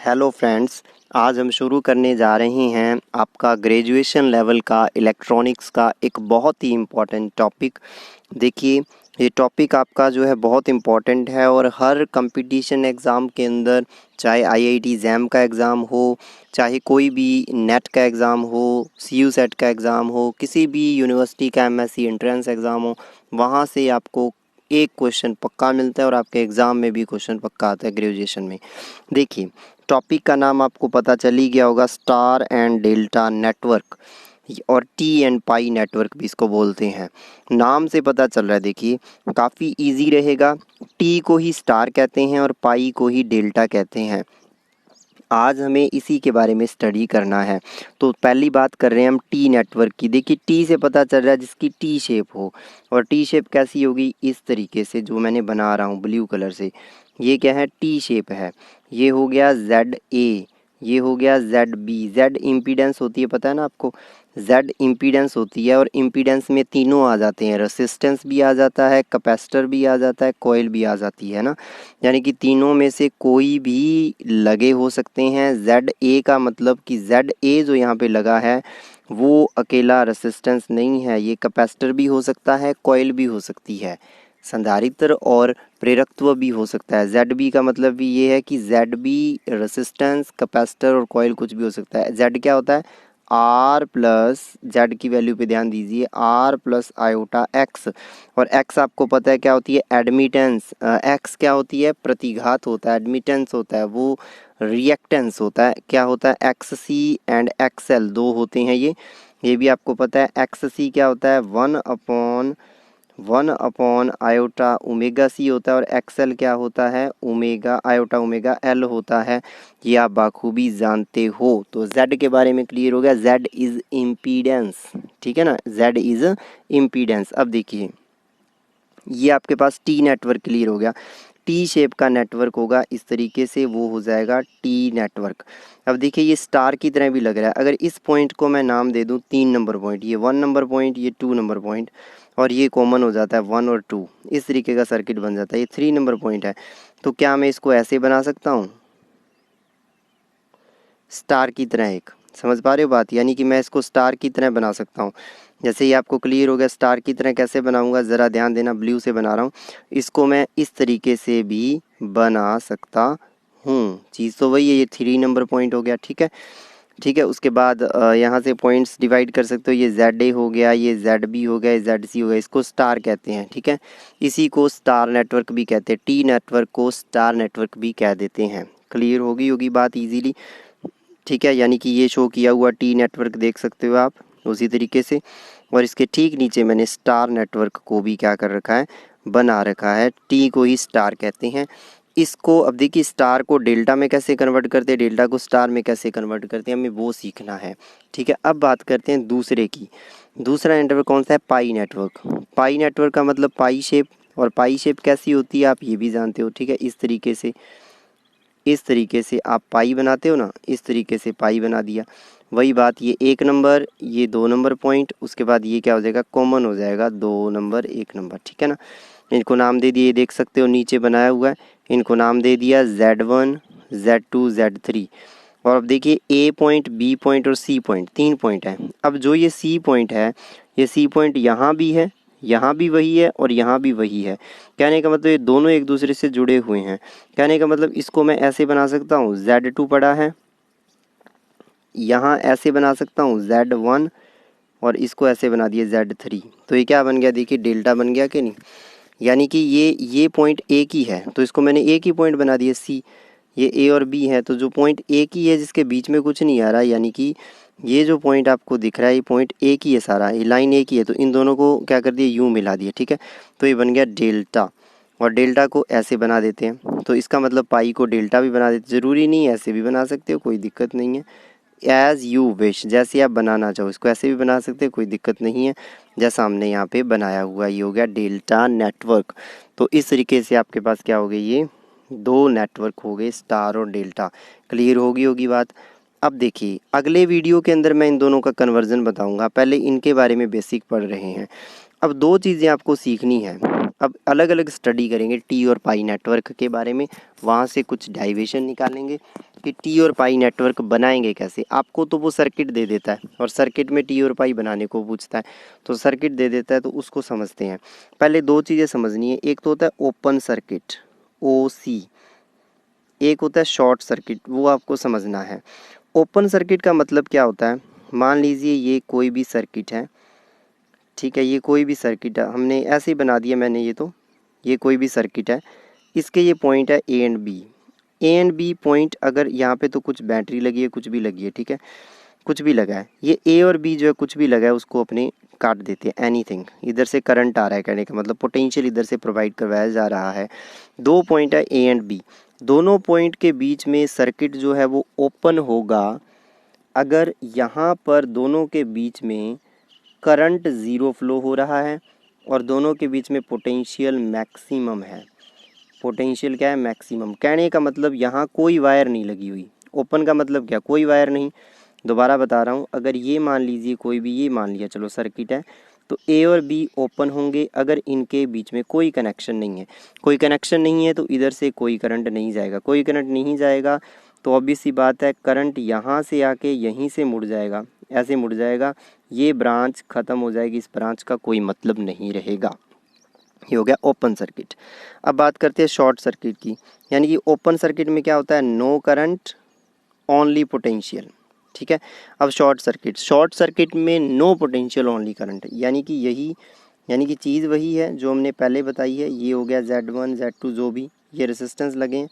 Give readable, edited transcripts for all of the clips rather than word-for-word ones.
Hello friends, आज हम शुरू करने जा रहे हैं आपका ग्रेजुएशन लेवल का इलेक्ट्रॉनिक्स का एक बहुत ही इम्पोर्टेंट टॉपिक। देखिए, ये टॉपिक आपका जो है बहुत इम्पोर्टेंट है और हर कंपटीशन एग्ज़ाम के अंदर, चाहे आईआईटी जैम का एग्ज़ाम हो, चाहे कोई भी नेट का एग्ज़ाम हो, सीयू सेट का एग्ज़ाम हो, किसी भी यूनिवर्सिटी का एमएससी एंट्रेंस एग्ज़ाम हो, वहाँ से आपको एक क्वेश्चन पक्का मिलता है और आपके एग्ज़ाम में भी क्वेश्चन पक्का आता है ग्रेजुएशन में। देखिए, टॉपिक का नाम आपको पता चल ही गया होगा, स्टार एंड डेल्टा नेटवर्क, और टी एंड पाई नेटवर्क भी इसको बोलते हैं। नाम से पता चल रहा है, देखिए काफ़ी इजी रहेगा। टी को ही स्टार कहते हैं और पाई को ही डेल्टा कहते हैं। आज हमें इसी के बारे में स्टडी करना है। तो पहली बात कर रहे हैं हम टी नेटवर्क की। देखिए, टी से पता चल रहा है जिसकी टी शेप हो, और टी शेप कैसी होगी, इस तरीके से जो मैंने बना रहा हूँ ब्लू कलर से। ये क्या है, टी शेप है। ये हो गया जेड ए, ये हो गया जेड बी। जेड इम्पीडेंस होती है, पता है ना आपको, जेड इम्पीडेंस होती है, और इम्पीडेंस में तीनों आ जाते हैं, रेसिस्टेंस भी आ जाता है, कैपेसिटर भी आ जाता है, कॉइल भी आ जाती है ना। यानी कि तीनों में से कोई भी लगे हो सकते हैं। जेड ए का मतलब कि जेड ए जो यहाँ पे लगा है वो अकेला रेसिस्टेंस नहीं है, ये कैपेसिटर भी हो सकता है, कॉइल भी हो सकती है, संधारित्र और प्रेरकत्व भी हो सकता है। जेड बी का मतलब भी ये है कि जेड बी रेसिस्टेंस, कैपेसिटर और कॉइल कुछ भी हो सकता है। जेड क्या होता है, आर प्लस, जेड की वैल्यू पे ध्यान दीजिए, आर प्लस आयोटा एक्स। और एक्स आपको पता है क्या होती है, एडमिटेंस। एक्स क्या होती है, प्रतिघात होता है। एडमिटेंस होता है वो रिएक्टेंस होता है। क्या होता है, एक्स सी एंड एक्सएल दो होते हैं ये भी आपको पता है। एक्स सी क्या होता है, one upon iota omega C होता है, और एक्सएल क्या होता है, ओमेगा आयोटा ओमेगा एल होता है। ये आप बाखूबी जानते हो। तो जेड के बारे में क्लियर हो गया, जेड इज इम्पीडेंस, ठीक है ना, जेड इज इम्पीडेंस। अब देखिए, ये आपके पास टी नेटवर्क क्लियर हो गया। टी शेप का नेटवर्क होगा इस तरीके से, वो हो जाएगा टी नेटवर्क। अब देखिए, ये स्टार की तरह भी लग रहा है। अगर इस पॉइंट को मैं नाम दे दूं 3 नंबर पॉइंट, ये 1 नंबर पॉइंट, ये 2 नंबर पॉइंट, और ये कॉमन हो जाता है 1 और 2, इस तरीके का सर्किट बन जाता है। ये 3 नंबर पॉइंट है, तो क्या मैं इसको ऐसे बना सकता हूँ, स्टार की तरह एक, समझ पा रहे हो बात, यानी कि मैं इसको स्टार की तरह बना सकता हूँ। जैसे ये आपको क्लियर हो गया, स्टार की तरह कैसे बनाऊंगा, ज़रा ध्यान देना, ब्लू से बना रहा हूँ। इसको मैं इस तरीके से भी बना सकता हूँ। चीज़ तो वही है, ये 3 नंबर पॉइंट हो गया, ठीक है। ठीक है, उसके बाद यहाँ से पॉइंट्स डिवाइड कर सकते हो। ये जेड ए हो गया, ये जेड बी हो गया, ये जेड सी हो गया, इसको स्टार कहते हैं, ठीक है। इसी को स्टार नेटवर्क भी कहते हैं, टी नेटवर्क को स्टार नेटवर्क भी कह देते हैं। क्लियर होगी बात इजीली, ठीक है। यानी कि ये शो किया हुआ टी नेटवर्क देख सकते हो आप उसी तरीके से, और इसके ठीक नीचे मैंने स्टार नेटवर्क को भी क्या कर रखा है, बना रखा है। टी को ही स्टार कहते हैं। इसको अब देखिए, स्टार को डेल्टा में कैसे कन्वर्ट करते हैं, डेल्टा को स्टार में कैसे कन्वर्ट करते हैं, हमें वो सीखना है, ठीक है। अब बात करते हैं दूसरे की। दूसरा नेटवर्क कौन सा है, पाई नेटवर्क। पाई नेटवर्क का मतलब पाई शेप, और पाई शेप कैसी होती है आप ये भी जानते हो, ठीक है। इस तरीके से आप पाई बनाते हो ना, इस तरीके से पाई बना दिया। वही बात, ये 1 नंबर, ये 2 नंबर पॉइंट, उसके बाद ये क्या हो जाएगा, कॉमन हो जाएगा 2 नंबर 1 नंबर, ठीक है ना। इनको नाम दे दिए, देख सकते हो नीचे बनाया हुआ है, इनको नाम दे दिया Z1, Z2, Z3। और अब देखिए, ए पॉइंट, बी पॉइंट और सी पॉइंट, 3 पॉइंट है। अब जो ये सी पॉइंट है, ये सी पॉइंट यहाँ भी है, यहाँ भी वही है, और यहाँ भी वही है। कहने का मतलब ये दोनों एक दूसरे से जुड़े हुए हैं। कहने का मतलब इसको मैं ऐसे बना सकता हूँ, Z2 पड़ा है, यहाँ ऐसे बना सकता हूँ Z1, और इसको ऐसे बना दिया Z3। तो ये क्या बन गया, देखिए डेल्टा बन गया कि नहीं। यानी कि ये पॉइंट एक ही है, तो इसको मैंने एक ही पॉइंट बना दिया सी। ये ए और बी है, तो जो पॉइंट एक ही है जिसके बीच में कुछ नहीं आ रहा, यानी कि ये जो पॉइंट आपको दिख रहा है, ये पॉइंट एक ही है सारा, ये लाइन एक ही है, तो इन दोनों को क्या कर दिया, यूँ मिला दिया, ठीक है। तो ये बन गया डेल्टा, और डेल्टा को ऐसे बना देते हैं। तो इसका मतलब पाई को डेल्टा भी बना देते, ज़रूरी नहीं है, ऐसे भी बना सकते हो, कोई दिक्कत नहीं है। एज़ यू विश, जैसे आप बनाना चाहो, इसको ऐसे भी बना सकते हो, कोई दिक्कत नहीं है, जैसा हमने यहाँ पे बनाया हुआ। ये हो गया डेल्टा नेटवर्क। तो इस तरीके से आपके पास क्या हो गई, ये 2 नेटवर्क हो गए, स्टार और डेल्टा। क्लियर होगी बात। अब देखिए, अगले वीडियो के अंदर मैं इन दोनों का कन्वर्जन बताऊंगा, पहले इनके बारे में बेसिक पढ़ रहे हैं। अब 2 चीज़ें आपको सीखनी है। अब अलग अलग स्टडी करेंगे टी और पाई नेटवर्क के बारे में, वहाँ से कुछ डाइवेशन निकालेंगे कि टी और पाई नेटवर्क बनाएंगे कैसे। आपको तो वो सर्किट दे देता है और सर्किट में टी और पाई बनाने को पूछता है, तो सर्किट दे देता है तो उसको समझते हैं। पहले दो चीज़ें समझनी है, एक तो होता है ओपन सर्किट OC, एक होता है शॉर्ट सर्किट, वो आपको समझना है। ओपन सर्किट का मतलब क्या होता है, मान लीजिए ये कोई भी सर्किट है, ठीक है, ये कोई भी सर्किट है, हमने ऐसे ही बना दिया मैंने, ये कोई भी सर्किट है, इसके ये पॉइंट है ए एंड बी पॉइंट, अगर यहाँ पे तो कुछ बैटरी लगी है, कुछ भी लगी है, ठीक है, कुछ भी लगा है, ये ए और बी जो है कुछ भी लगा है उसको अपने काट देते हैं, एनीथिंग। इधर से करंट आ रहा है, कहने का मतलब पोटेंशियल इधर से प्रोवाइड करवाया जा रहा है। दो पॉइंट है ए एंड बी, दोनों पॉइंट के बीच में सर्किट जो है वो ओपन होगा अगर यहाँ पर दोनों के बीच में करंट ज़ीरो फ्लो हो रहा है और दोनों के बीच में पोटेंशियल मैक्सिमम है। पोटेंशियल क्या है, मैक्सिमम। कहने का मतलब यहाँ कोई वायर नहीं लगी हुई, ओपन का मतलब क्या, कोई वायर नहीं। दोबारा बता रहा हूँ, अगर ये मान लीजिए कोई भी, ये मान लिया चलो सर्किट है, तो ए और बी ओपन होंगे अगर इनके बीच में कोई कनेक्शन नहीं है। कोई कनेक्शन नहीं है तो इधर से कोई करंट नहीं जाएगा, कोई करंट नहीं जाएगा तो ऑब्वियस सी बात है करंट यहाँ से आके यहीं से मुड़ जाएगा, ऐसे मुड़ जाएगा, ये ब्रांच ख़त्म हो जाएगी, इस ब्रांच का कोई मतलब नहीं रहेगा। ये हो गया ओपन सर्किट। अब बात करते हैं शॉर्ट सर्किट की, यानी कि ओपन सर्किट में क्या होता है, नो करंट ओनली पोटेंशियल, ठीक है। अब शॉर्ट सर्किट में नो पोटेंशियल ओनली करंट, यानी कि चीज़ वही है जो हमने पहले बताई है। ये हो गया Z1 Z2 जो भी ये रेसिस्टेंस लगे हैं।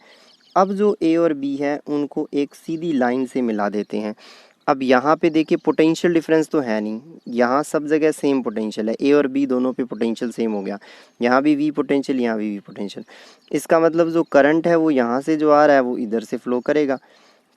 अब जो ए और बी है उनको एक सीधी लाइन से मिला देते हैं। अब यहाँ पे देखिए पोटेंशियल डिफरेंस तो है नहीं, यहाँ सब जगह सेम पोटेंशियल है, ए और बी दोनों पे पोटेंशियल सेम हो गया, यहाँ भी वी पोटेंशियल, यहाँ भी वी पोटेंशियल। इसका मतलब जो करंट है वो यहाँ से जो आ रहा है वो इधर से फ्लो करेगा,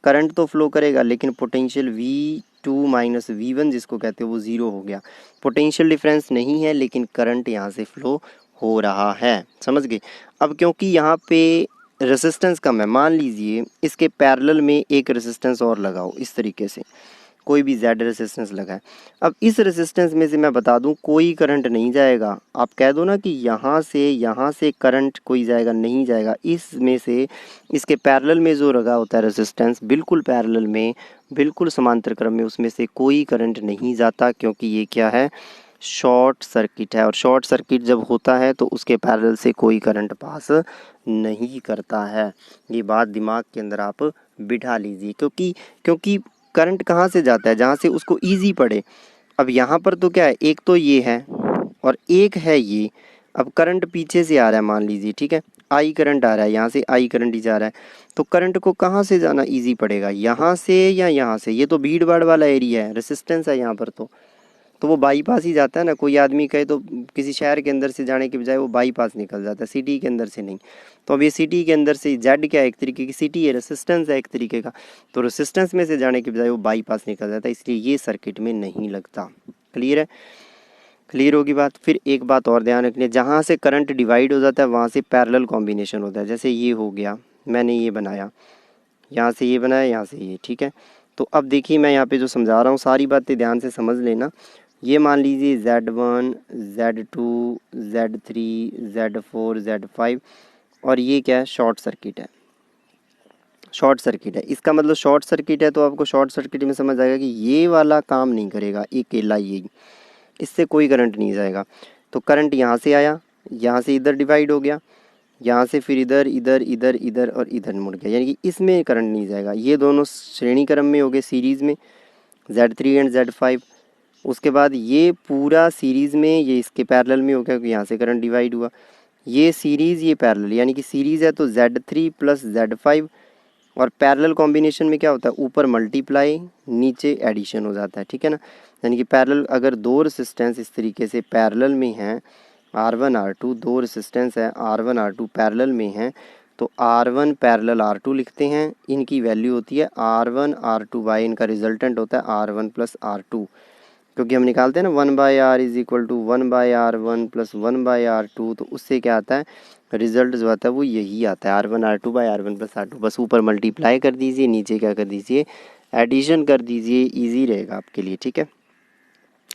करंट तो फ्लो करेगा लेकिन पोटेंशियल V2 माइनस V1 जिसको कहते हैं वो ज़ीरो हो गया। पोटेंशियल डिफरेंस नहीं है लेकिन करंट यहाँ से फ्लो हो रहा है, समझ गए। अब क्योंकि यहाँ पे रेसिस्टेंस कम है, मान लीजिए इसके पैरेलल में एक रेसिस्टेंस और लगाओ, इस तरीके से कोई भी Z रेसिस्टेंस लगा है। अब इस रेसिस्टेंस में से मैं बता दूं कोई करंट नहीं जाएगा। आप कह दो ना कि यहाँ से करंट कोई जाएगा, नहीं जाएगा। इसमें से इसके पैरेलल में जो लगा होता है रेसिस्टेंस, बिल्कुल पैरेलल में, बिल्कुल समांतर क्रम में, उसमें से कोई करंट नहीं जाता क्योंकि ये क्या है, शॉर्ट सर्किट है। और शॉर्ट सर्किट जब होता है तो उसके पैरेलल से कोई करंट पास नहीं करता है। ये बात दिमाग के अंदर आप बिठा लीजिए, क्योंकि करंट कहाँ से जाता है, जहाँ से उसको इजी पड़े। अब यहाँ पर तो क्या है, एक तो ये है और एक है ये। अब करंट पीछे से आ रहा है मान लीजिए, ठीक है, आई करंट आ रहा है, यहाँ से आई करंट ही जा रहा है, तो करंट को कहाँ से जाना इजी पड़ेगा, यहाँ से या यहाँ से। ये तो भीड़ भाड़ वाला एरिया है, रेसिस्टेंस है यहाँ पर, तो वो बाईपास ही जाता है ना। कोई आदमी कहे तो किसी शहर के अंदर से जाने के बजाय वो बाईपास निकल जाता है, सिटी के अंदर से नहीं। तो अब ये सिटी के अंदर से जेड क्या है, एक तरीके की सिटी है, रेसिस्टेंस है एक तरीके का, तो रेसिस्टेंस में से जाने के बजाय वो बाईपास निकल जाता है, इसलिए ये सर्किट में नहीं लगता। क्लियर है, क्लियर होगी बात। फिर एक बात और ध्यान रखनी है, जहाँ से करंट डिवाइड हो जाता है वहाँ से पैरेलल कॉम्बिनेशन होता है। जैसे ये हो गया, मैंने ये बनाया, यहाँ से ये बनाया, यहाँ से ये, ठीक है। तो अब देखिए मैं यहाँ पे जो समझा रहा हूँ सारी बातें ध्यान से समझ लेना। ये मान लीजिए Z1 Z2 Z3 Z4 Z5 और ये क्या है, शॉर्ट सर्किट है। शॉर्ट सर्किट है, इसका मतलब शॉर्ट सर्किट है तो आपको शॉर्ट सर्किट में समझ आएगा कि ये वाला काम नहीं करेगा, अकेला ये, इससे कोई करंट नहीं जाएगा। तो करंट यहाँ से आया, यहाँ से इधर डिवाइड हो गया, यहाँ से फिर इधर इधर इधर इधर और इधर मुड़ गया, यानी कि इसमें करंट नहीं जाएगा। ये दोनों श्रेणी क्रम में हो गए, सीरीज़ में, Z3 एंड Z5। उसके बाद ये पूरा सीरीज़ में, ये इसके पैरेलल में हो गया क्योंकि यहाँ से करंट डिवाइड हुआ। ये सीरीज़, ये पैरेलल, यानी कि सीरीज़ है तो Z3 प्लस Z5। और पैरेलल कॉम्बिनेशन में क्या होता है, ऊपर मल्टीप्लाई नीचे एडिशन हो जाता है, ठीक है ना। यानी कि पैरेलल, अगर दो रेसिस्टेंस इस तरीके से पैरेलल में हैं, R1 R2 दो रेसिस्टेंस है, R1 R2 पैरेलल में हैं, तो R1 पैरेलल R2 लिखते हैं। इनकी वैल्यू होती है R1 R2 बाई, इनका रिजल्टेंट होता है R1 प्लस R2, क्योंकि हम निकालते हैं ना 1/R is equal to 1/R1 plus 1/R2, तो उससे क्या आता है, रिजल्ट जो आता है वो यही आता है, R1 R2 by R1 plus R2। बस ऊपर मल्टीप्लाई कर दीजिए, नीचे क्या कर दीजिए, एडिशन कर दीजिए, इजी रहेगा आपके लिए, ठीक है।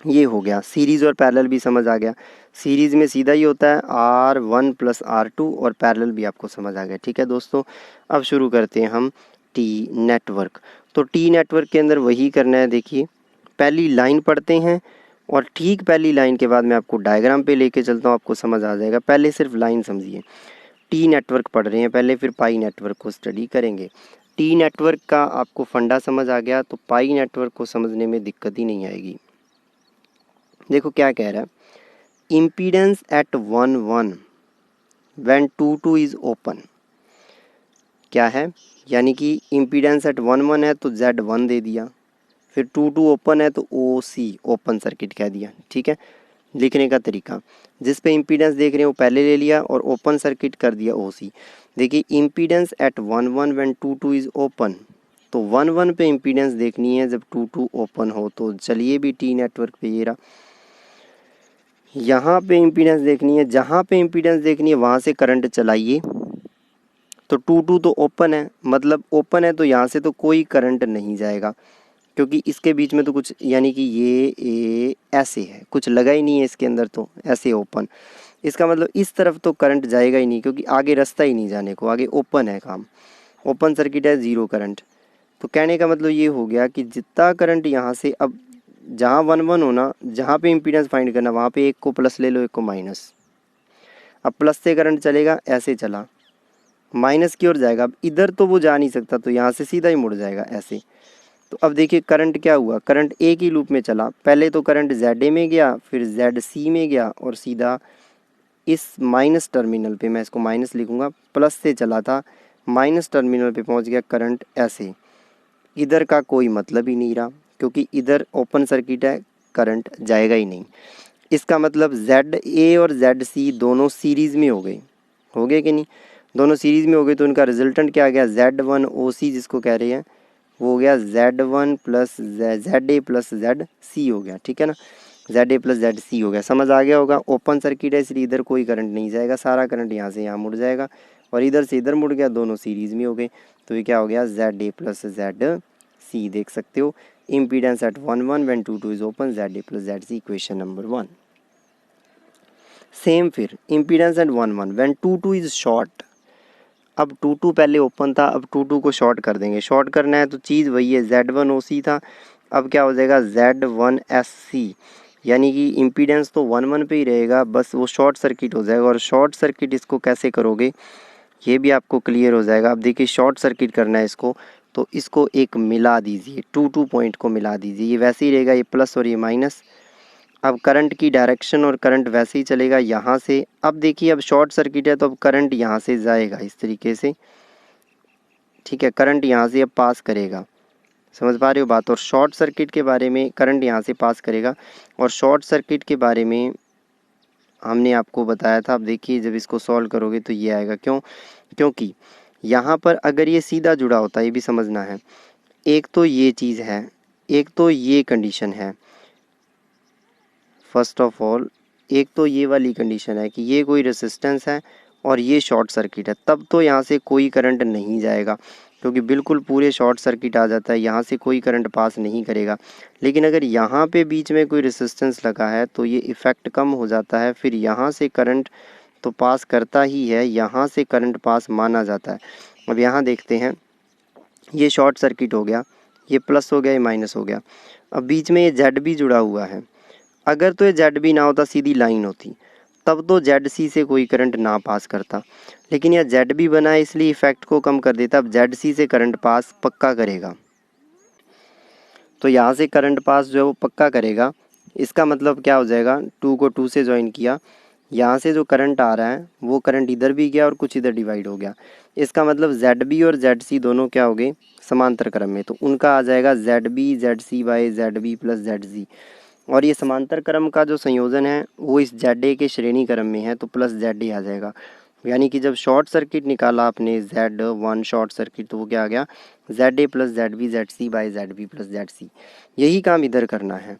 ये हो गया। सीरीज़ और पैरेलल भी समझ आ गया। सीरीज़ में सीधा ही होता है R1 + R2 और पैरेलल भी आपको समझ आ गया। ठीक है दोस्तों, अब शुरू करते हैं हम टी नेटवर्क। तो टी नेटवर्क के अंदर वही करना है। देखिए पहली लाइन पढ़ते हैं और ठीक पहली लाइन के बाद मैं आपको डायग्राम पे लेके चलता हूँ, आपको समझ आ जाएगा। पहले सिर्फ लाइन समझिए। टी नेटवर्क पढ़ रहे हैं पहले, फिर पाई नेटवर्क को स्टडी करेंगे। टी नेटवर्क का आपको फंडा समझ आ गया तो पाई नेटवर्क को समझने में दिक्कत ही नहीं आएगी। देखो क्या कह रहा है, impedance at 1 1 when 2 2 is open. क्या है, यानी कि इम्पीडेंस एट 1 1 है तो Z1 दे दिया, फिर 2 2 ओपन है तो OC ओपन सर्किट कह दिया। ठीक है, लिखने का तरीका, जिस पे इम्पीडेंस देख रहे हैं वो पहले ले लिया और ओपन सर्किट कर दिया OC। देखिए impedance at 1 1 when 2 2 is open, तो 1 1 पे इम्पीडेंस देखनी है जब 2 2 ओपन हो। तो चलिए भी टी नेटवर्क पे ये रहा, यहाँ पे इम्पीडेंस देखनी है, जहाँ पे इम्पीडेंस देखनी है वहाँ से करंट चलाइए। तो 2 2 तो ओपन है, मतलब ओपन है तो यहाँ से तो कोई करंट नहीं जाएगा, क्योंकि इसके बीच में तो कुछ, यानी कि ये ऐसे है, कुछ लगा ही नहीं है इसके अंदर, तो ऐसे ओपन। इसका मतलब इस तरफ तो करंट जाएगा ही नहीं, क्योंकि आगे रास्ता ही नहीं जाने को, आगे ओपन है काम, ओपन सर्किट है, ज़ीरो करंट। तो कहने का मतलब ये हो गया कि जितना करंट यहाँ से, अब जहाँ 1 1 होना, जहाँ पे इम्पीडेंस फाइंड करना वहाँ पे एक को प्लस ले लो, एक को माइनस। अब प्लस से करंट चलेगा, ऐसे चला, माइनस की ओर जाएगा। अब इधर तो वो जा नहीं सकता, तो यहाँ से सीधा ही मुड़ जाएगा ऐसे। तो अब देखिए करंट क्या हुआ, करंट एक ही लूप में चला। पहले तो करंट ZA में गया, फिर ZC में गया और सीधा इस माइनस टर्मिनल पे, मैं इसको माइनस लिखूंगा, प्लस से चला था, माइनस टर्मिनल पे पहुंच गया करंट ऐसे। इधर का कोई मतलब ही नहीं रहा, क्योंकि इधर ओपन सर्किट है, करंट जाएगा ही नहीं। इसका मतलब ZA और ZC दोनों सीरीज़ में हो गए कि नहीं, दोनों सीरीज़ में हो गए, तो इनका रिजल्टेंट क्या आ गया, Z1OC जिसको कह रहे हैं, वो हो गया Z1 + ZA + ZC हो गया। ठीक है ना, ZA + ZC हो गया, समझ आ गया होगा। ओपन सर्किट है इसलिए इधर कोई करंट नहीं जाएगा, सारा करंट यहाँ से यहाँ मुड़ जाएगा, और इधर से इधर मुड़ गया, दोनों सीरीज़ में हो गए। तो ये क्या हो गया, ZA + ZC। देख सकते हो, impedance at 1 1 when 2 2 is open, ZA + ZC, equation number 1। Same फिर impedance at 1 1 when 2 2 is short. अब 2 2 पहले ओपन था, अब 2 2 को शॉर्ट कर देंगे। शॉर्ट करना है तो चीज़ वही है, Z1OC था, अब क्या हो जाएगा Z1SC, यानी कि इम्पीडेंस तो 1 1 पे ही रहेगा, बस वो शॉर्ट सर्किट हो जाएगा। और शॉर्ट सर्किट इसको कैसे करोगे ये भी आपको क्लियर हो जाएगा। अब देखिए शॉर्ट सर्किट करना है इसको, तो इसको एक मिला दीजिए, 2 2 पॉइंट को मिला दीजिए, ये वैसे ही रहेगा, ये प्लस और ये माइनस। अब करंट की डायरेक्शन और करंट वैसे ही चलेगा यहाँ से। अब देखिए अब शॉर्ट सर्किट है तो अब करंट यहाँ से जाएगा इस तरीके से। ठीक है, करंट यहाँ से अब पास करेगा, समझ पा रहे हो बात। और शॉर्ट सर्किट के बारे में, करंट यहाँ से पास करेगा, और शॉर्ट सर्किट के बारे में हमने आपको बताया था। अब देखिए जब इसको सॉल्व करोगे तो ये आएगा, क्यों, क्योंकि यहाँ पर अगर ये सीधा जुड़ा होता, ये भी समझना है, एक तो ये चीज़ है, एक तो ये कंडीशन है, फर्स्ट ऑफ ऑल एक तो ये वाली कंडीशन है कि ये कोई रेसिस्टेंस है और ये शॉर्ट सर्किट है, तब तो यहाँ से कोई करंट नहीं जाएगा, क्योंकि बिल्कुल पूरे शॉर्ट सर्किट आ जाता है, यहाँ से कोई करंट पास नहीं करेगा। लेकिन अगर यहाँ पे बीच में कोई रेसिस्टेंस लगा है तो ये इफ़ेक्ट कम हो जाता है, फिर यहाँ से करंट तो पास करता ही है, यहाँ से करंट पास माना जाता है। अब यहाँ देखते हैं, ये शॉर्ट सर्किट हो गया, ये प्लस हो गया, ये माइनस हो गया। अब बीच में ये जेड भी जुड़ा हुआ है, अगर तो ये जेड भी ना होता, सीधी लाइन होती, तब तो ZC से कोई करंट ना पास करता। लेकिन यह जेड भी बना है इसलिए इफेक्ट को कम कर देता। अब ZC से करंट पास पक्का करेगा, तो यहाँ से करंट पास जो है वो पक्का करेगा। इसका मतलब क्या हो जाएगा, 2 को 2 से ज्वाइन किया, यहाँ से जो करंट आ रहा है वो करंट इधर भी गया और कुछ इधर डिवाइड हो गया। इसका मतलब ZB और ZC दोनों क्या हो गए, समांतर क्रम में, तो उनका आ जाएगा ZB ZC by ZB + ZC। और ये समांतर क्रम का जो संयोजन है वो इस ZA के श्रेणी क्रम में है, तो प्लस ZA आ जाएगा। यानी कि जब शॉर्ट सर्किट निकाला आपने Z1 शॉर्ट सर्किट, तो वो क्या आ गया, ZA + ZB ZC by ZB + ZC। यही काम इधर करना है।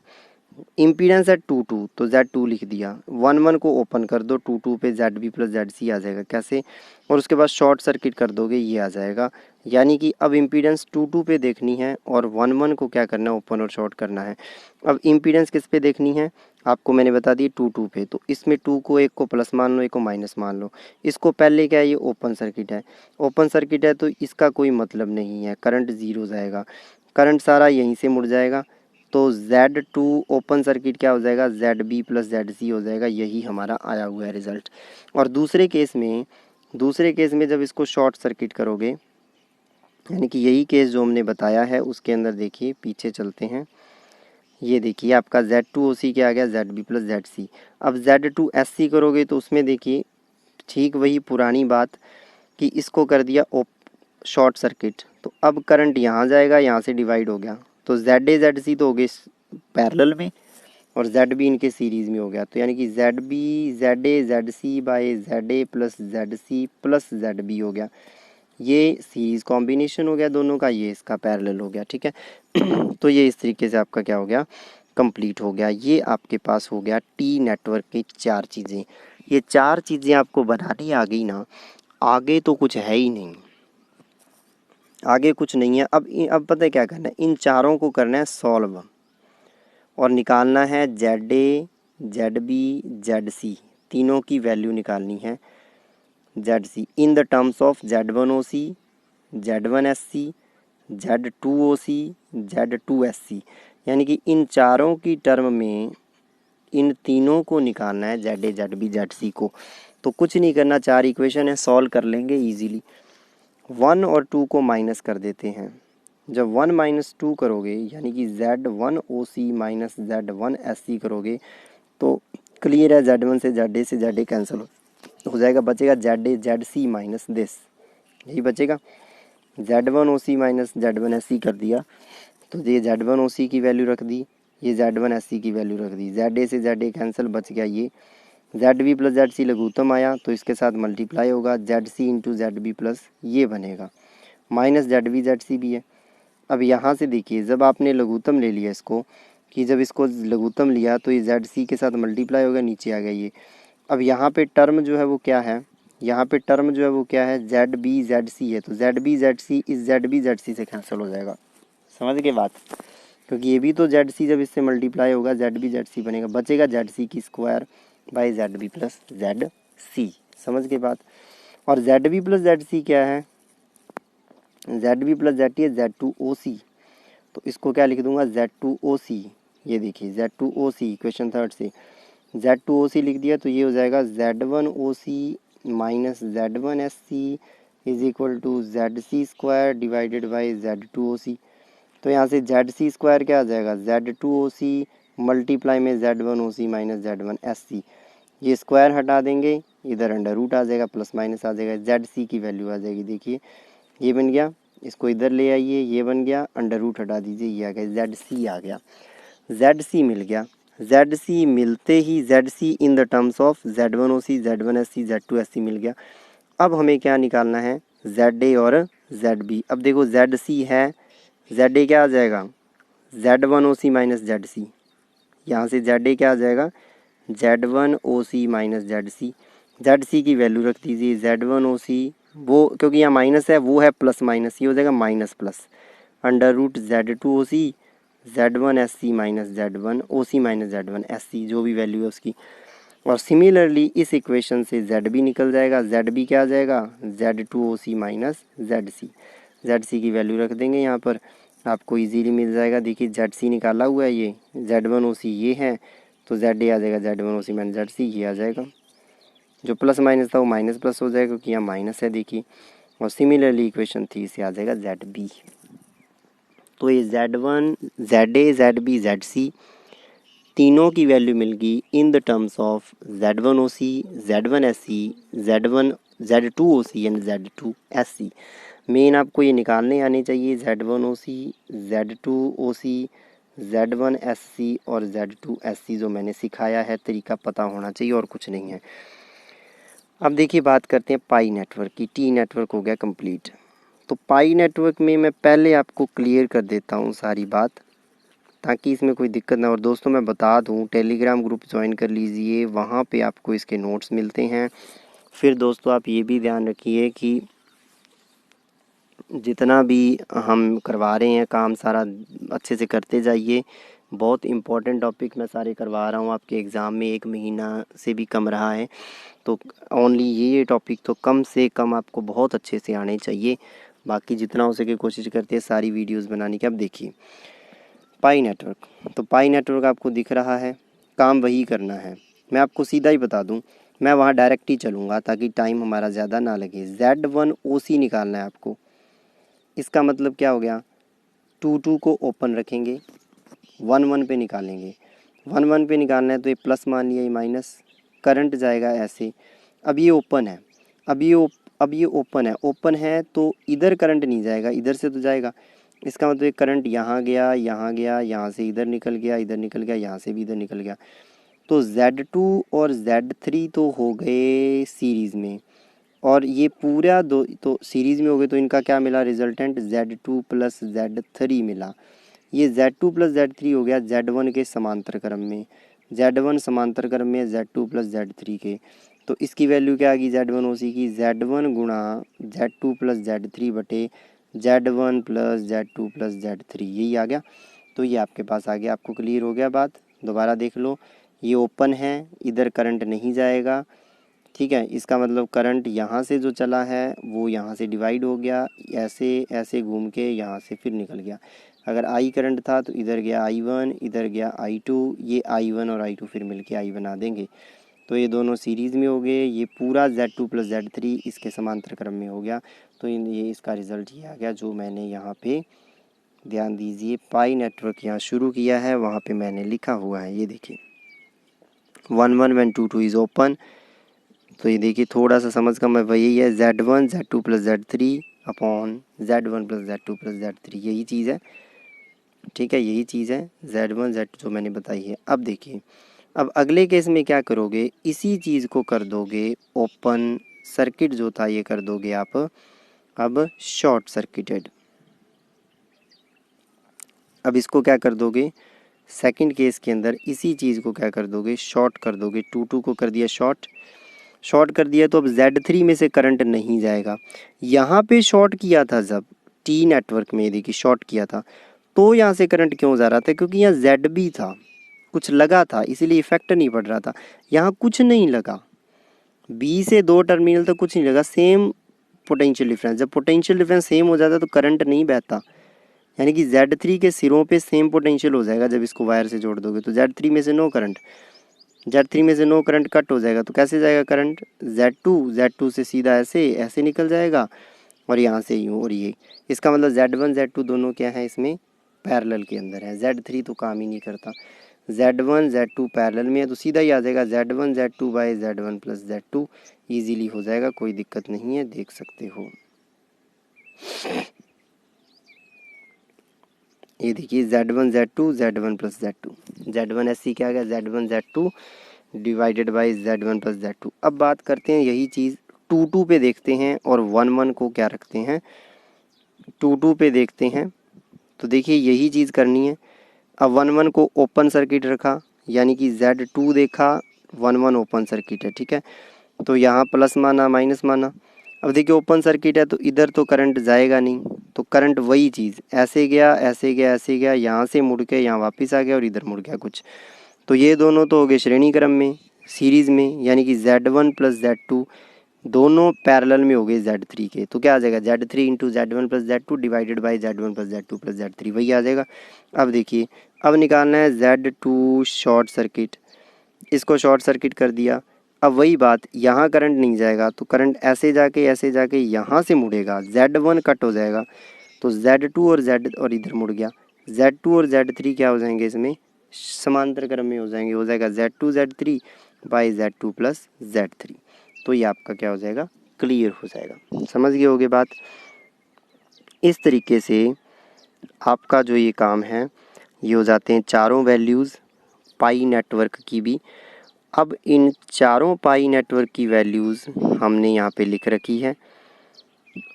इम्पीडेंस है 2 2, तो Z2 लिख दिया, 1 1 को ओपन कर दो, 2 2 पे ZB + ZC आ जाएगा, कैसे, और उसके बाद शॉर्ट सर्किट कर दोगे, ये आ जाएगा। यानी कि अब इम्पीडेंस 2 पे देखनी है और 1 को क्या करना है, ओपन और शॉर्ट करना है। अब इम्पीडेंस किस पे देखनी है, आपको मैंने बता दी 2 पे, तो इसमें 2 को एक को प्लस मान लो, एक को माइनस मान लो। इसको पहले क्या है, ये ओपन सर्किट है, ओपन सर्किट है तो इसका कोई मतलब नहीं है, करंट ज़ीरो जाएगा, करंट सारा यहीं से मुड़ जाएगा। तो Z2 ओपन सर्किट क्या हो जाएगा, ZB प्लस ZC हो जाएगा, यही हमारा आया हुआ है रिजल्ट। और दूसरे केस में जब इसको शॉर्ट सर्किट करोगे, यानी कि यही केस जो हमने बताया है उसके अंदर देखिए, पीछे चलते हैं, ये देखिए आपका Z2OC क्या आ गया, ZB प्लस ZC। अब Z2SC करोगे तो उसमें देखिए ठीक वही पुरानी बात कि इसको कर दिया शॉर्ट सर्किट, तो अब करंट यहाँ जाएगा, यहाँ से डिवाइड हो गया, तो ZA ZC तो हो गए पैरेलल में और ZB इनके सीरीज़ में हो गया। तो यानी कि ZB ZA ZC by ZA plus ZC plus ZB हो गया, ये सीरीज़ कॉम्बिनेशन हो गया दोनों का, ये इसका पैरेलल हो गया, ठीक है। तो ये इस तरीके से आपका क्या हो गया, कंप्लीट हो गया। ये आपके पास हो गया टी नेटवर्क की 4 चीज़ें। ये 4 चीज़ें आपको बनानी आ गई ना, आगे तो कुछ है ही नहीं, आगे कुछ नहीं है। अब पता है क्या करना है, इन चारों को करना है सॉल्व और निकालना है ZA ZB ZC, तीनों की वैल्यू निकालनी है ZC in the terms of Z1OC Z1SC Z2OC Z2SC, यानी कि इन चारों की टर्म में इन तीनों को निकालना है, ZA ZB ZC को। तो कुछ नहीं करना, 4 इक्वेशन है, सॉल्व कर लेंगे इजीली। 1 और 2 को माइनस कर देते हैं, जब 1 माइनस 2 करोगे यानी कि Z1OC माइनस Z1SC करोगे तो क्लियर है, Z1 से ZA कैंसिल हो जाएगा, बचेगा ZA ZC माइनस दिस, यही बचेगा। Z1OC माइनस Z1SC कर दिया तो ये Z1OC की वैल्यू रख दी, ये Z1SC की वैल्यू रख दी, ZA से ZA कैंसिल, बच गया ये। ZB प्लस ZC लघुत्तम आया तो इसके साथ मल्टीप्लाई होगा, ZC इंटू ZB प्लस ये बनेगा, माइनस ZB ZC भी है। अब यहाँ से देखिए, जब आपने लघुत्तम ले लिया इसको, कि जब इसको लघुत्तम लिया तो ये ZC के साथ मल्टीप्लाई होगा, नीचे आ गया ये। अब यहाँ पे टर्म जो है वो क्या है, यहाँ पे टर्म जो है वो क्या है, ZB ZC है, तो ZB ZC इस ZB ZC से कैंसिल हो जाएगा, समझ गए बात, क्योंकि ये भी तो ZC जब इससे मल्टीप्लाई होगा ZB ZC बनेगा, बचेगा ZC की square by ZB plus ZC, समझ गए बात। और ZB प्लस ZC क्या है, ZB प्लस ZT है Z2OC, तो इसको क्या लिख दूंगा, Z2OC, ये देखिए Z2OC क्वेश्चन 3 से Z2OC लिख दिया तो ये हो जाएगा Z1OC minus Z1SC is equal to ZC square divided by Z2OC। तो यहाँ से ZC स्क्वायर क्या आ जाएगा, Z2OC मल्टीप्लाई में Z1OC माइनस Z1SC, ये स्क्वायर हटा देंगे, इधर अंडर रूट आ जाएगा, प्लस माइनस आ जाएगा, ZC की वैल्यू आ जाएगी, देखिए ये बन गया, इसको इधर ले आइए, ये बन गया, अंडर रूट हटा दीजिए, ये आ गया, ZC आ गया, ZC मिल गया। ZC मिलते ही ZC in the terms of Z1OC Z1SC Z2SC मिल गया। अब हमें क्या निकालना है, ZA और ZB। अब देखो ZC है, ZA क्या आ जाएगा, Z1OC माइनस ZC, यहाँ से ZA क्या आ जाएगा, Z1OC माइनस ZC, ZC की वैल्यू रख दीजिए, Z1OC वो क्योंकि यहाँ माइनस है, वो है प्लस माइनस, ये हो जाएगा minus plus, under root Z2OC Z1SC minus Z1OC minus Z1SC, जो भी वैल्यू है उसकी। और सिमिलरली इस इक्वेशन से ZB निकल जाएगा, ZB क्या आ जाएगा, Z2OC माइनस ZC की वैल्यू रख देंगे यहाँ पर, आपको इजीली मिल जाएगा। देखिए ZC निकाला हुआ है, ये Z1OC ये है, तो ZA आ जाएगा Z1OC माइनस ZC, ये आ जाएगा, जो प्लस माइनस था वो माइनस प्लस हो जाएगा क्योंकि यहाँ माइनस है, देखिए। और सिमिलरली इक्वेशन 3 से आ जाएगा ZB। तो ये Z1 ZA ZB ZC तीनों की वैल्यू मिल गई in the terms of Z1OC Z1SC Z2OC and Z2SC। Main आपको ये निकालने आने चाहिए, Z1OC Z2OC Z1SC और Z2SC, जो मैंने सिखाया है तरीका पता होना चाहिए और कुछ नहीं है। अब देखिए बात करते हैं पाई नेटवर्क की। टी नेटवर्क हो गया कंप्लीट। तो पाई नेटवर्क में मैं पहले आपको क्लियर कर देता हूँ सारी बात, ताकि इसमें कोई दिक्कत ना हो। और दोस्तों मैं बता दूँ, टेलीग्राम ग्रुप ज्वाइन कर लीजिए, वहाँ पे आपको इसके नोट्स मिलते हैं। फिर दोस्तों आप ये भी ध्यान रखिए कि जितना भी हम करवा रहे हैं काम सारा अच्छे से करते जाइए। बहुत इम्पोर्टेंट टॉपिक मैं सारे करवा रहा हूँ, आपके एग्ज़ाम में 1 महीना से भी कम रहा है, तो ओनली ये टॉपिक तो कम से कम आपको बहुत अच्छे से आने चाहिए। बाकी जितना हो सके कोशिश करते हैं सारी वीडियोस बनाने की। अब देखिए पाई नेटवर्क, तो पाई नेटवर्क आपको दिख रहा है, काम वही करना है। मैं आपको सीधा ही बता दूं, मैं वहाँ डायरेक्ट ही चलूँगा ताकि टाइम हमारा ज़्यादा ना लगे। Z1 OC निकालना है आपको। इसका मतलब क्या हो गया, 2 को ओपन रखेंगे, 1 पे निकालेंगे। 1 पे निकालना है तो ये प्लस मान लिया, ये माइनस, करंट जाएगा ऐसे। अब ये ओपन है, अब ये ओपन है तो इधर करंट नहीं जाएगा, इधर से तो जाएगा। इसका मतलब ये करंट यहाँ गया, यहाँ गया, यहाँ से इधर निकल गया, इधर निकल गया, यहाँ से भी इधर निकल गया। तो Z2 और Z3 तो हो गए सीरीज़ में, और ये पूरा दो तो सीरीज़ में हो गए, तो इनका क्या मिला रिजल्टेंट, Z2 प्लस Z3 मिला। ये Z2 प्लस Z3 हो गया Z1 के समांतर क्रम में, Z1 समांतर क्रम में Z2 प्लस Z3 के। तो इसकी वैल्यू क्या आ गई Z1 OC की, Z1 गुणा Z2 प्लस Z3 बटे Z1 plus Z2 plus Z3, यही आ गया। तो ये आपके पास आ गया। आपको क्लियर हो गया बात, दोबारा देख लो। ये ओपन है, इधर करंट नहीं जाएगा, ठीक है। इसका मतलब करंट यहाँ से जो चला है वो यहाँ से डिवाइड हो गया, ऐसे ऐसे घूम के यहाँ से फिर निकल गया। अगर I करंट था तो इधर गया I1, इधर गया I2, ये I1 और I2 फिर मिलके I बना देंगे। तो ये दोनों सीरीज़ में हो गए, ये पूरा Z2 प्लस Z3 इसके समांतर क्रम में हो गया। तो ये इसका रिज़ल्ट ये आ गया जो मैंने यहाँ पे, ध्यान दीजिए, पाई नेटवर्क यहाँ शुरू किया है, वहाँ पे मैंने लिखा हुआ है, ये देखिए 1 1 when 2 2 इज़ ओपन। तो ये देखिए थोड़ा सा समझ का मैं वही है, Z1 Z2 plus Z3 upon Z1 plus Z2 plus Z3, यही चीज़ है, ठीक है, यही चीज़ है Z1 Z2 जो मैंने बताई है। अब देखिए, अब अगले केस में क्या करोगे, इसी चीज़ को कर दोगे ओपन सर्किट जो था ये कर दोगे आप अब शॉर्ट सर्किटेड। अब इसको क्या कर दोगे, सेकंड केस के अंदर इसी चीज़ को क्या कर दोगे, शॉर्ट कर दोगे। 2 को कर दिया शॉर्ट कर दिया, तो अब Z3 में से करंट नहीं जाएगा। यहाँ पे शॉर्ट किया था जब T नेटवर्क में, देखिए शॉर्ट किया था, तो यहाँ से करंट क्यों जा रहा था, क्योंकि यहाँ ZB था, कुछ लगा था, इसीलिए इफेक्ट नहीं पड़ रहा था। यहाँ कुछ नहीं लगा, B से 2 टर्मिनल तक कुछ नहीं लगा, सेम पोटेंशियल डिफरेंस। जब पोटेंशियल डिफरेंस सेम हो जाता तो करंट नहीं बहता, यानी कि Z3 के सिरों पे सेम पोटेंशियल हो जाएगा जब इसको वायर से जोड़ दोगे। तो Z3 में से नो करंट, Z3 में से नो करंट कट हो जाएगा, तो कैसे जाएगा करंट, Z2 से सीधा ऐसे ऐसे निकल जाएगा, और यहाँ से यूँ, और ये इसका मतलब Z1 Z2 दोनों क्या है इसमें पैरेलल के अंदर है। Z3 तो काम ही नहीं करता, Z1 Z2 पैरेलल में है, तो सीधा ही आ जाएगा Z1 Z2 by Z1 plus Z2, easily हो जाएगा, कोई दिक्कत नहीं है, देख सकते हो। ये देखिए Z1 Z1 plus Z2, Z1 SC क्या आ गया, Z1 Z2 divided by Z1 plus Z2। अब बात करते हैं यही चीज़ 2 पे देखते हैं, और 1 को क्या रखते हैं 2 पे देखते हैं। तो देखिए यही चीज़ करनी है। अब 1 को ओपन सर्किट रखा, यानी कि Z2 देखा, 1 ओपन सर्किट है, ठीक है। तो यहाँ प्लस माना माइनस माना। अब देखिए ओपन सर्किट है तो इधर तो करंट जाएगा नहीं, तो करंट वही चीज़ ऐसे गया ऐसे गया ऐसे गया, यहाँ से मुड़ के यहाँ वापस आ गया, और इधर मुड़ गया कुछ। तो ये दोनों तो हो गए श्रेणी क्रम में, सीरीज़ में, यानी कि Z1 प्लस Z2 दोनों पैरेलल में हो गए Z3 के। तो क्या आ जाएगा, Z3 into Z1 plus Z2 divided by Z1 plus Z2 plus Z3, वही आ जाएगा। अब देखिए, अब निकालना है Z2 शॉर्ट सर्किट, इसको शॉर्ट सर्किट कर दिया। अब वही बात, यहाँ करंट नहीं जाएगा, तो करंट ऐसे जाके यहाँ से मुड़ेगा, Z1 कट हो जाएगा, तो Z2 और इधर मुड़ गया, Z2 और Z3 क्या हो जाएंगे इसमें समांतर क्रम में हो जाएंगे, हो जाएगा Z2 Z3 by Z2 plus Z3। तो ये आपका क्या हो जाएगा, क्लियर हो जाएगा। समझ गए होगे बात। इस तरीके से आपका जो ये काम है ये हो जाते हैं चारों वैल्यूज़ पाई नेटवर्क की भी। अब इन चारों पाई नेटवर्क की वैल्यूज़ हमने यहाँ पे लिख रखी है।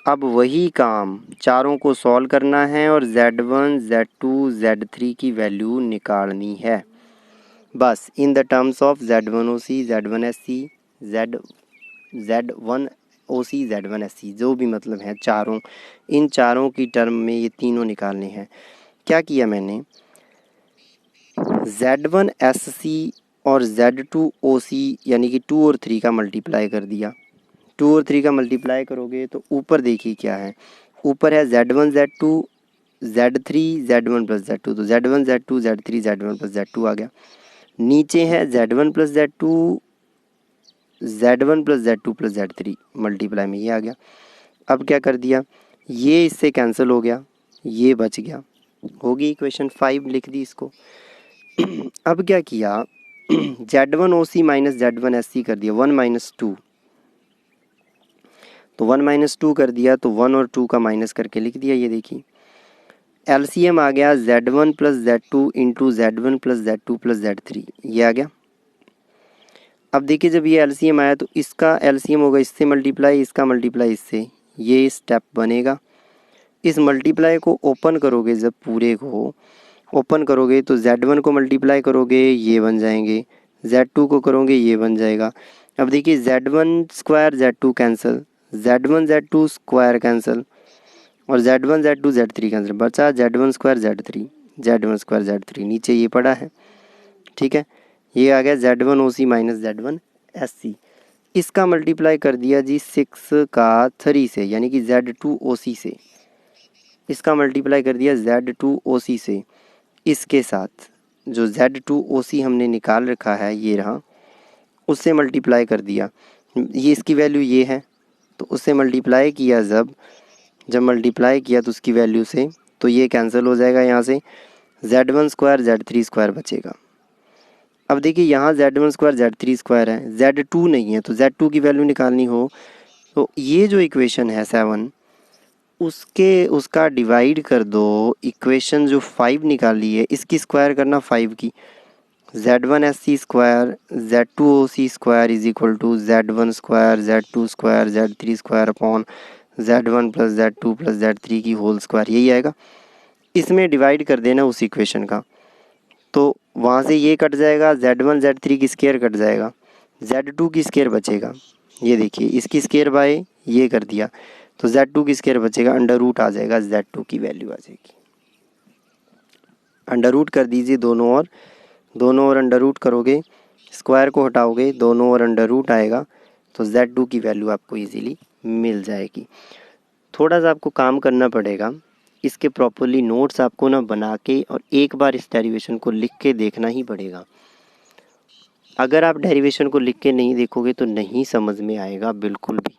अब वही काम चारों को सॉल्व करना है और Z1 Z2 Z3 की वैल्यू निकालनी है, बस in the terms of Z1 OC Z1 SC Z1 OC Z1 SC जो भी मतलब है चारों, इन चारों की टर्म में ये तीनों निकालने हैं। क्या किया मैंने, Z1 SC और Z2 OC यानी कि 2 और 3 का मल्टीप्लाई कर दिया। 2 और 3 का मल्टीप्लाई करोगे तो ऊपर देखिए क्या है, ऊपर है Z1 Z2 Z3 Z1 plus Z2, तो Z1 Z2 Z3 Z1 plus Z2 आ गया। नीचे है Z1 plus Z2 Z1 plus Z2 plus Z3, multiply में ये आ गया। अब क्या कर दिया, ये इससे कैंसिल हो गया, ये बच गया, होगी इक्वेशन 5, लिख दी इसको। अब क्या किया, Z1 OC minus Z1 SC कर दिया, 1 माइनस 2, तो 1 माइनस 2 कर दिया, तो 1 और 2 का माइनस करके लिख दिया। ये देखिए LCM आ गया Z1 plus Z2 into Z1 plus Z2 plus Z3, ये आ गया। अब देखिए जब ये LCM आया तो इसका LCM होगा इससे मल्टीप्लाई, इसका मल्टीप्लाई इससे, ये स्टेप बनेगा। इस मल्टीप्लाई को ओपन करोगे, जब पूरे को ओपन करोगे तो Z1 को मल्टीप्लाई करोगे ये बन जाएंगे, Z2 को करोगे ये बन जाएगा। अब देखिए Z1 square Z2 cancel, Z1 Z2 square cancel और Z1 Z2 Z3 कैंसिल, बचा Z1 square Z3, Z1 square Z3 नीचे ये पड़ा है। ठीक है, ये आ गया Z1 OC minus Z1 SC। इसका मल्टीप्लाई कर दिया जी 6 का 3 से, यानी कि Z2 OC से, इसका मल्टीप्लाई कर दिया Z2 OC से, इसके साथ जो Z2 OC हमने निकाल रखा है ये रहा, उससे मल्टीप्लाई कर दिया। ये इसकी वैल्यू ये है, तो उससे मल्टीप्लाई किया, जब मल्टीप्लाई किया तो उसकी वैल्यू से, तो ये कैंसिल हो जाएगा, यहाँ से Z1 स्क्वायर Z3 स्क्वायर बचेगा। अब देखिए यहाँ Z1 स्क्वायर Z3 स्क्वायर है, Z2 नहीं है, तो Z2 की वैल्यू निकालनी हो तो ये जो इक्वेशन है 7, उसका डिवाइड कर दो, इक्वेशन जो 5 निकाली है इसकी स्क्वायर करना 5 की, Z1 SC square Z2 OC square is equal to Z1 square Z2 square Z3 square upon Z1 plus Z2 plus Z3 की होल स्क्वायर, यही आएगा। इसमें डिवाइड कर देना उस इक्वेशन का, तो वहाँ से ये कट जाएगा, Z1 Z3 की स्केयर कट जाएगा, Z2 की स्केयर बचेगा। ये देखिए इसकी स्केयर बाय ये कर दिया, तो Z2 की स्केयर बचेगा, अंडर रूट आ जाएगा, Z2 की वैल्यू आ जाएगी। अंडर रूट कर दीजिए दोनों ओर अंडर रूट करोगे, स्क्वायर को हटाओगे, दोनों ओर अंडर रूट आएगा, तो Z2 की वैल्यू आपको इजीली मिल जाएगी। थोड़ा सा आपको काम करना पड़ेगा, इसके प्रॉपरली नोट्स आपको ना बना के और एक बार इस डेरिवेशन को लिख के देखना ही पड़ेगा। अगर आप डेरिवेशन को लिख के नहीं देखोगे तो नहीं समझ में आएगा बिल्कुल भी।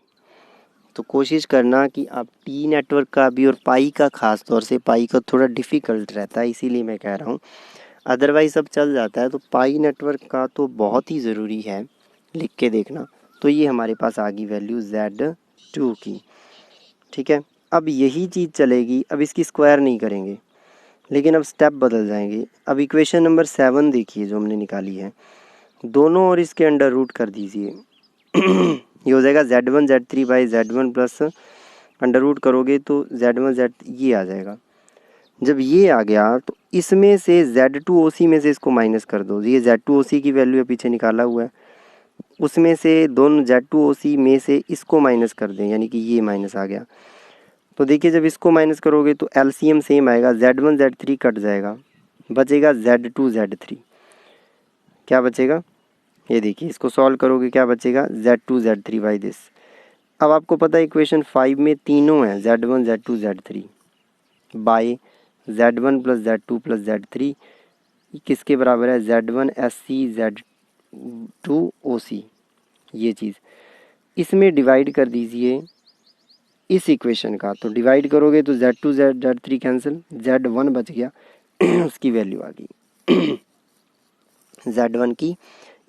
तो कोशिश करना कि आप टी नेटवर्क का भी, और पाई का ख़ास तौर से, पाई का थोड़ा डिफ़िकल्ट रहता है इसीलिए मैं कह रहा हूँ, अदरवाइज़ सब चल जाता है, तो पाई नेटवर्क का तो बहुत ही ज़रूरी है लिख के देखना। तो ये हमारे पास आ गई वैल्यू Z2 की। ठीक है, अब यही चीज़ चलेगी, अब इसकी स्क्वायर नहीं करेंगे, लेकिन अब स्टेप बदल जाएंगे। अब इक्वेशन नंबर 7 देखिए जो हमने निकाली है, दोनों और इसके अंडर रूट कर दीजिए। ये हो जाएगा Z1 Z3 by Z1 plus under root करोगे तो Z1 Z ये आ जाएगा। जब ये आ गया तो इसमें से Z2 OC में से इसको माइनस कर दो, ये Z2 OC की वैल्यू पीछे निकाला हुआ है, उसमें से दोनों Z2 OC में से इसको माइनस कर दें, यानी कि ये माइनस आ गया। तो देखिए जब इसको माइनस करोगे तो LCM सेम आएगा, Z1 Z3 कट जाएगा, बचेगा Z2 Z3। क्या बचेगा, ये देखिए इसको सॉल्व करोगे क्या बचेगा, Z2 Z3 बाई दिस। अब आपको पता है इक्वेशन 5 में तीनों हैं, Z1 Z2 Z3 by Z1 plus Z2 plus Z3 किसके बराबर है, Z1 SC Z2 OC, ये चीज़ इसमें डिवाइड कर दीजिए इस इक्वेशन का, तो डिवाइड करोगे तो Z2 Z3 कैंसिल, Z1 बच गया, उसकी वैल्यू आ गई। Z1 की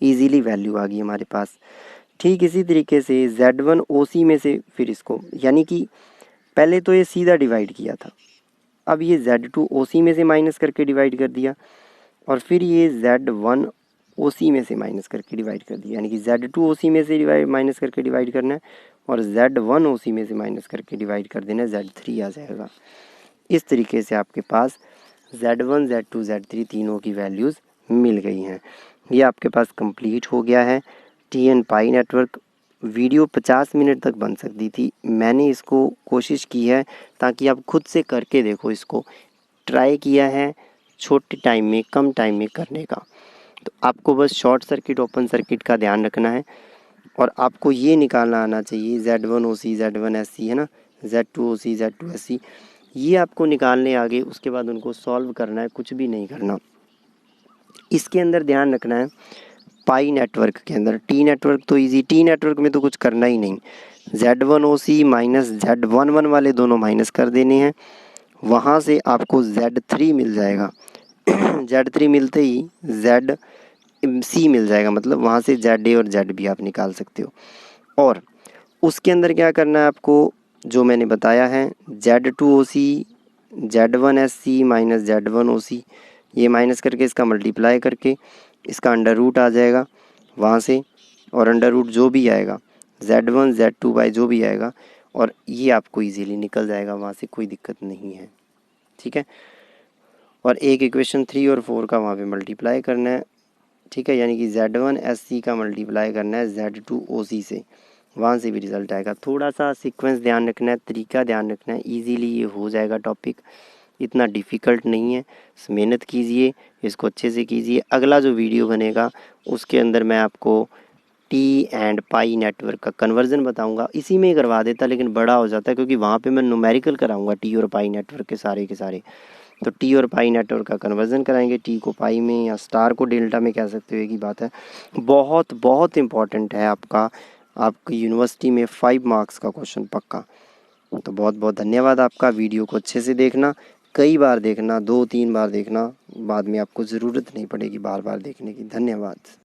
इजीली वैल्यू आ गई हमारे पास। ठीक इसी तरीके से Z1 OC में से फिर इसको, यानी कि पहले तो ये सीधा डिवाइड किया था, अब ये Z2 OC में से माइनस करके डिवाइड कर दिया, और फिर ये Z1 OC में से माइनस करके डिवाइड कर दिया, यानी कि Z2 OC में से माइनस करके डिवाइड करना है, और Z1 OC में से माइनस करके डिवाइड कर देना, Z3 आ जाएगा। इस तरीके से आपके पास Z1 Z2 Z3 तीनों की वैल्यूज़ मिल गई हैं। ये आपके पास कंप्लीट हो गया है टी एन पाई नेटवर्क वीडियो 50 मिनट तक बन सकती थी। मैंने इसको कोशिश की है ताकि आप खुद से करके देखो, इसको ट्राई किया है छोटे टाइम में, कम टाइम में करने का। तो आपको बस शॉर्ट सर्किट ओपन सर्किट का ध्यान रखना है और आपको ये निकालना आना चाहिए Z1 OC Z1 SC है ना, Z2 OC Z2 SC, ये आपको निकालने आगे, उसके बाद उनको सॉल्व करना है, कुछ भी नहीं करना। इसके अंदर ध्यान रखना है पाई नेटवर्क के अंदर, टी नेटवर्क तो इजी, टी नेटवर्क में तो कुछ करना ही नहीं। Z1 OC माइनस Z11 वाले दोनों माइनस कर देने हैं, वहाँ से आपको Z3 मिल जाएगा। Z3 मिलते ही ZC मिल जाएगा, मतलब वहाँ से ZA और ZB आप निकाल सकते हो। और उसके अंदर क्या करना है आपको, जो मैंने बताया है Z2 OC Z1 SC minus Z1 OC, ये माइनस करके इसका मल्टीप्लाई करके इसका अंडर रूट आ जाएगा वहाँ से, और अंडर रूट जो भी आएगा Z1 Z2 बाई जो भी आएगा, और ये आपको इजीली निकल जाएगा, वहाँ से कोई दिक्कत नहीं है, ठीक है। और एक इक्वेशन 3 और 4 का वहाँ पे मल्टीप्लाई करना है, ठीक है, यानी कि Z1 SC का मल्टीप्लाई करना है Z2 OC से, वहाँ से भी रिजल्ट आएगा। थोड़ा सा सीक्वेंस ध्यान रखना है, तरीका ध्यान रखना है, इजीली ये हो जाएगा टॉपिक, इतना डिफ़िकल्ट नहीं है। मेहनत कीजिए, इसको अच्छे से कीजिए। अगला जो वीडियो बनेगा उसके अंदर मैं आपको टी एंड पाई नेटवर्क का कन्वर्जन बताऊंगा। इसी में ही करवा देता लेकिन बड़ा हो जाता है, क्योंकि वहाँ पे मैं न्यूमेरिकल कराऊंगा टी और पाई नेटवर्क के सारे। तो टी और पाई नेटवर्क का कन्वर्जन कराएंगे, टी को पाई में या स्टार को डेल्टा में कह सकते हो, एक ही बात है। बहुत बहुत इम्पॉर्टेंट है आपकी यूनिवर्सिटी में 5 मार्क्स का क्वेश्चन पक्का। तो बहुत बहुत धन्यवाद आपका। वीडियो को अच्छे से देखना, कई बार देखना, 2-3 बार देखना, बाद में आपको ज़रूरत नहीं पड़ेगी बार बार देखने की। धन्यवाद।